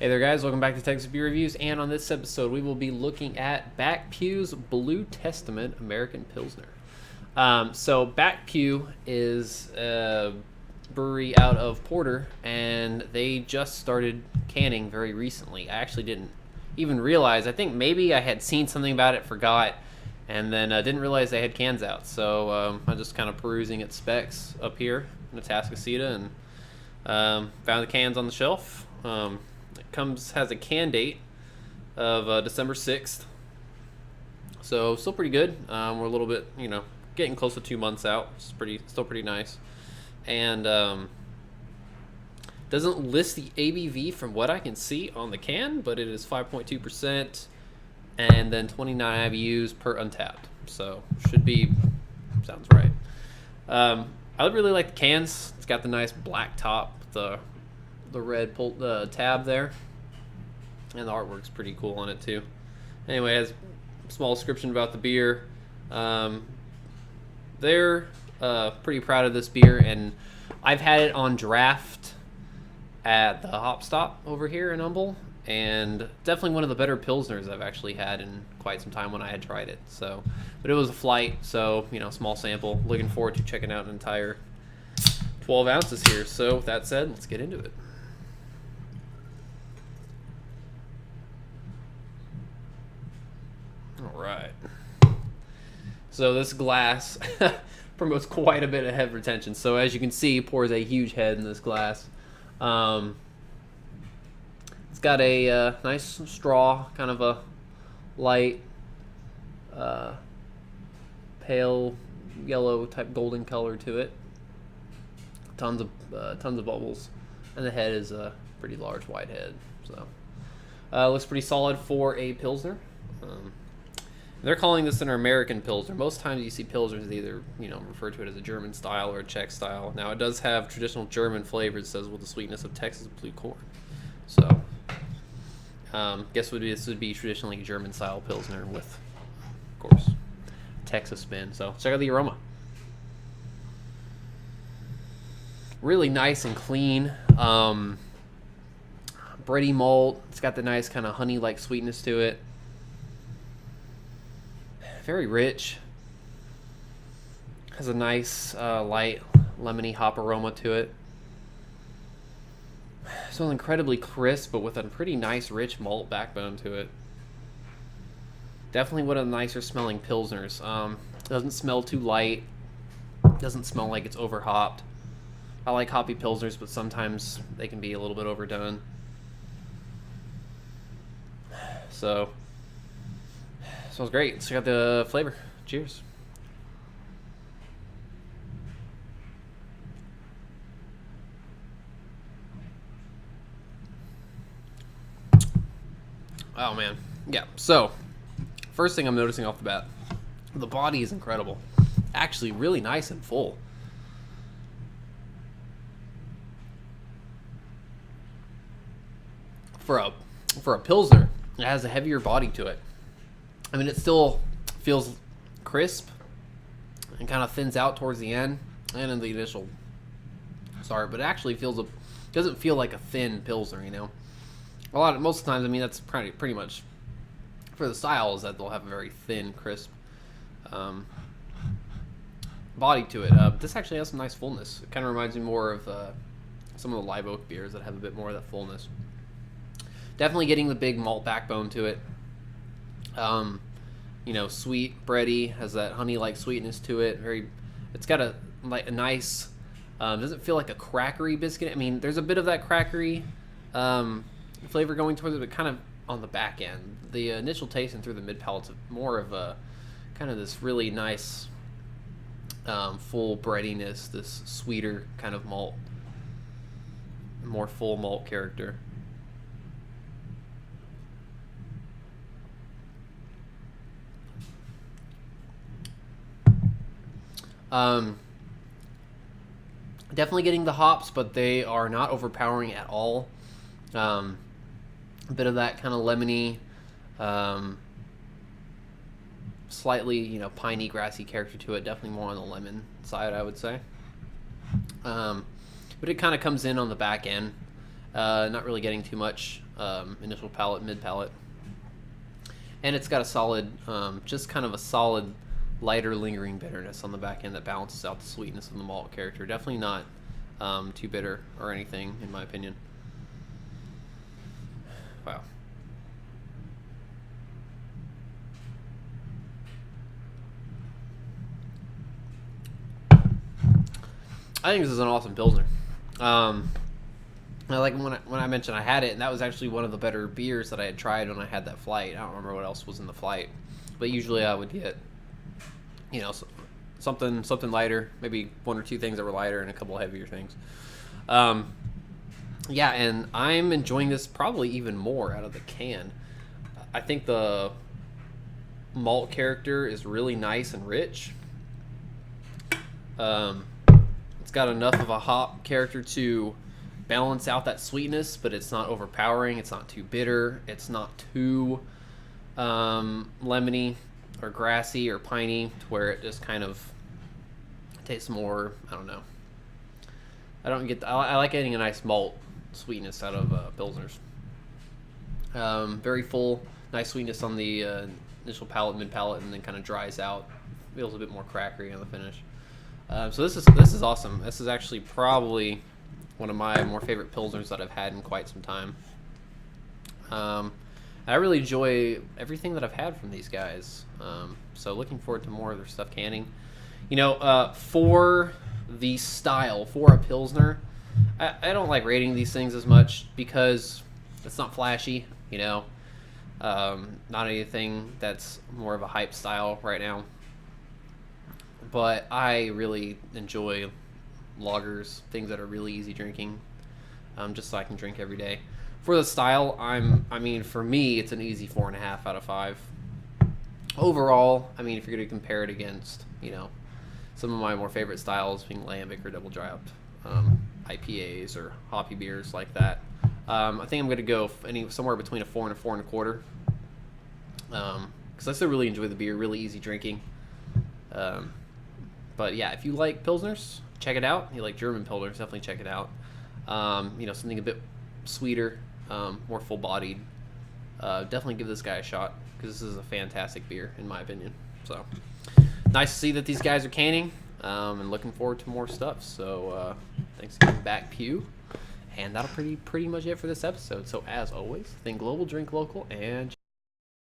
Hey there guys, welcome back to Texas Beer Reviews, and on this episode we will be looking at Back Pew's Blue Testament American Pilsner. So Back Pew is a brewery out of Porter, and they just started canning very recently. I actually didn't even realize. I think maybe I had seen something about it, forgot, and then didn't realize they had cans out. So I'm just kind of perusing its specs up here in Atascocita, and found the cans on the shelf. Has a can date of December 6th, so still pretty good. We're a little bit, getting close to 2 months out. It's still pretty nice, and doesn't list the ABV from what I can see on the can, but it is 5.2%, and then 29 IBUs per Untapped. So sounds right. I really like the cans. It's got the nice black top, the red tab there, and the artwork's pretty cool on it too. Anyway, it has a small description about the beer. They're pretty proud of this beer, and I've had it on draft at the Hop Stop over here in Humble, and definitely one of the better Pilsners I've actually had in quite some time when I had tried it. So, but it was a flight, so small sample. Looking forward to checking out an entire 12 ounces here. So with that said, let's get into it. All right. So this glass promotes quite a bit of head retention. So as you can see, pours a huge head in this glass. It's got a nice straw, kind of a light, pale yellow type golden color to it. Tons of bubbles, and the head is a pretty large white head. So looks pretty solid for a Pilsner. They're calling this an American Pilsner. Most times you see Pilsners either, refer to it as a German style or a Czech style. Now it does have traditional German flavors, it says, with the sweetness of Texas blue corn. So, this would be traditionally German style Pilsner with, of course, Texas spin. So check out the aroma. Really nice and clean. Bready malt. It's got the nice kind of honey-like sweetness to it. Very rich. Has a nice light lemony hop aroma to it. Smells incredibly crisp, but with a pretty nice rich malt backbone to it. Definitely one of the nicer smelling Pilsners. Doesn't smell too light. Doesn't smell like it's over hopped. I like hoppy Pilsners, but sometimes they can be a little bit overdone. So smells great. Let's check out the flavor. Cheers. Oh man. Yeah. So, first thing I'm noticing off the bat, the body is incredible. Actually really nice and full. For a Pilsner, it has a heavier body to it. I mean, it still feels crisp and kind of thins out towards the end and in the initial start, but it actually doesn't feel like a thin Pilsner, most of the times, that's pretty much for the style, is that they'll have a very thin, crisp body to it. This actually has some nice fullness. It kind of reminds me more of some of the live oak beers that have a bit more of that fullness. Definitely getting the big malt backbone to it. Sweet, bready, has that honey-like sweetness to it. It's got a nice, doesn't feel like a crackery biscuit. I mean, there's a bit of that crackery flavor going towards it, but kind of on the back end. The initial taste and through the mid palate's more of a kind of this really nice, full breadiness, this sweeter kind of malt, more full malt character. Definitely getting the hops, but they are not overpowering at all. A bit of that kind of lemony, slightly, piney, grassy character to it. Definitely more on the lemon side, I would say. But it kind of comes in on the back end Not really getting too much initial palate, mid palate. And it's got a solid, just kind of a solid, lighter, lingering bitterness on the back end that balances out the sweetness of the malt character. Definitely not too bitter or anything, in my opinion. Wow. I think this is an awesome Pilsner. Like when I mentioned I had it, and that was actually one of the better beers that I had tried when I had that flight. I don't remember what else was in the flight, but usually I would get, something lighter, maybe one or two things that were lighter and a couple heavier things. Yeah, and I'm enjoying this probably even more out of the can. I think the malt character is really nice and rich. It's got enough of a hop character to balance out that sweetness, but it's not overpowering. It's not too bitter. It's not too lemony or grassy or piney to where it just kind of tastes more, I don't know. I like getting a nice malt sweetness out of Pilsners. Very full, nice sweetness on the initial palate, mid palate, and then kind of dries out. Feels a bit more crackery on the finish. So this is awesome. This is actually probably one of my more favorite Pilsners that I've had in quite some time. I really enjoy everything that I've had from these guys. So looking forward to more of their stuff canning. For the style, for a Pilsner, I don't like rating these things as much because it's not flashy, not anything that's more of a hype style right now. But I really enjoy lagers, things that are really easy drinking, just so I can drink every day. For the style, for me, it's an easy 4.5 out of 5. Overall, if you're going to compare it against, some of my more favorite styles, being lambic or double dry hopped IPAs or hoppy beers like that, I think I'm going to go somewhere between a 4 and a 4.25. Because I still really enjoy the beer, really easy drinking. But yeah, if you like Pilsners, check it out. You like German Pilsners, definitely check it out. Something a bit sweeter, more full-bodied. Definitely give this guy a shot because this is a fantastic beer, in my opinion. So nice to see that these guys are canning, and looking forward to more stuff. So thanks again, Back Pew. And that'll pretty much it for this episode. So as always, think global, drink local, and